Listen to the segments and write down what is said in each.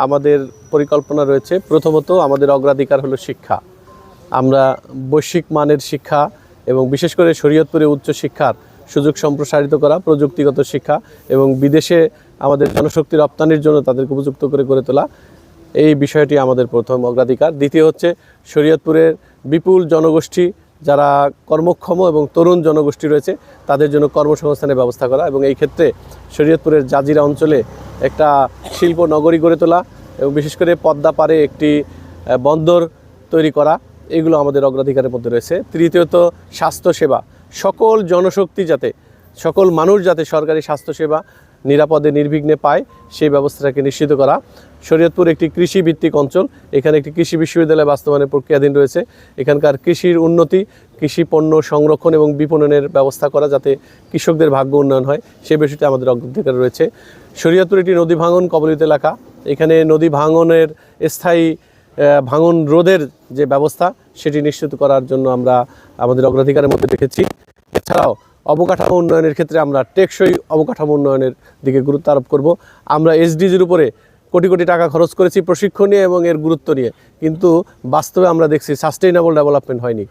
আমাদের পরিকল্পনা রয়েছে। প্রথমত আমাদের অগ্রাধিকার হলো শিক্ষা। আমরা বৈশ্বিক মানের শিক্ষা এবং বিশেষ করে শরীয়তপুরে উচ্চশিক্ষার সুযোগ সম্প্রসারিত করা, প্রযুক্তিগত শিক্ষা এবং বিদেশে আমাদের জনশক্তি রপ্তানির জন্য তাদেরকে উপযুক্ত করে গড়ে তোলা, এই বিষয়টি আমাদের প্রথম অগ্রাধিকার। দ্বিতীয় হচ্ছে শরীয়তপুরের বিপুল জনগোষ্ঠী যারা কর্মক্ষম এবং তরুণ জনগোষ্ঠী রয়েছে তাদের জন্য কর্মসংস্থানের ব্যবস্থা করা এবং এই ক্ষেত্রে শরীয়তপুরের জাজিরা অঞ্চলে একটা শিল্প নগরী গড়ে তোলা এবং বিশেষ করে পদ্মা পাড়ে একটি বন্দর তৈরি করা, এগুলো আমাদের অগ্রাধিকারের মধ্যে রয়েছে। তৃতীয়ত স্বাস্থ্যসেবা, সকল জনশক্তি যাতে, সকল মানুষ যাতে সরকারি স্বাস্থ্যসেবা নিরাপদে নির্বিঘ্নে পায় সেই ব্যবস্থাটাকে নিশ্চিত করা। শরীয়তপুর একটি কৃষিভিত্তিক অঞ্চল, এখানে একটি কৃষি বিশ্ববিদ্যালয় বাস্তবায়নের প্রক্রিয়াধীন রয়েছে। এখানকার কৃষির উন্নতি, কৃষি পণ্য সংরক্ষণ এবং বিপণনের ব্যবস্থা করা যাতে কৃষকদের ভাগ্য উন্নয়ন হয়, সে বিষয়টি আমাদের অগ্রাধিকার রয়েছে। শরীয়তপুর একটি নদী ভাঙন কবলিত এলাকা, এখানে নদী ভাঙনের স্থায়ী ভাঙন রোধের যে ব্যবস্থা সেটি নিশ্চিত করার জন্য আমরা আমাদের অগ্রাধিকারের মধ্যে রেখেছি। এছাড়াও অবকাঠামো উন্নয়নের ক্ষেত্রে আমরা টেকসই অবকাঠামো উন্নয়নের দিকে গুরুত্ব আরোপ করব। আমরা এসডিজির উপরে কোটি কোটি টাকা খরচ করেছি প্রশিক্ষণ নিয়ে এবং এর গুরুত্ব নিয়ে, কিন্তু বাস্তবে আমরা দেখছি সাস্টেইনেবল ডেভেলপমেন্ট হয়নি।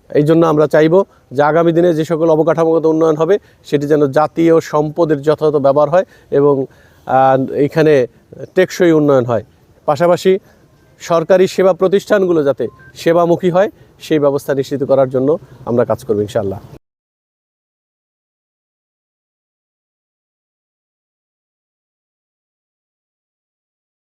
এই জন্য আমরা চাইব যে আগামী দিনে যে সকল অবকাঠামোগত উন্নয়ন হবে সেটি যেন জাতীয় সম্পদের যথাযথ ব্যবহার হয় এবং এইখানে টেকসই উন্নয়ন হয়। পাশাপাশি সরকারি সেবা প্রতিষ্ঠানগুলো যাতে সেবামুখী হয় সেই ব্যবস্থা নিশ্চিত করার জন্য আমরা কাজ করব ইনশাআল্লাহ।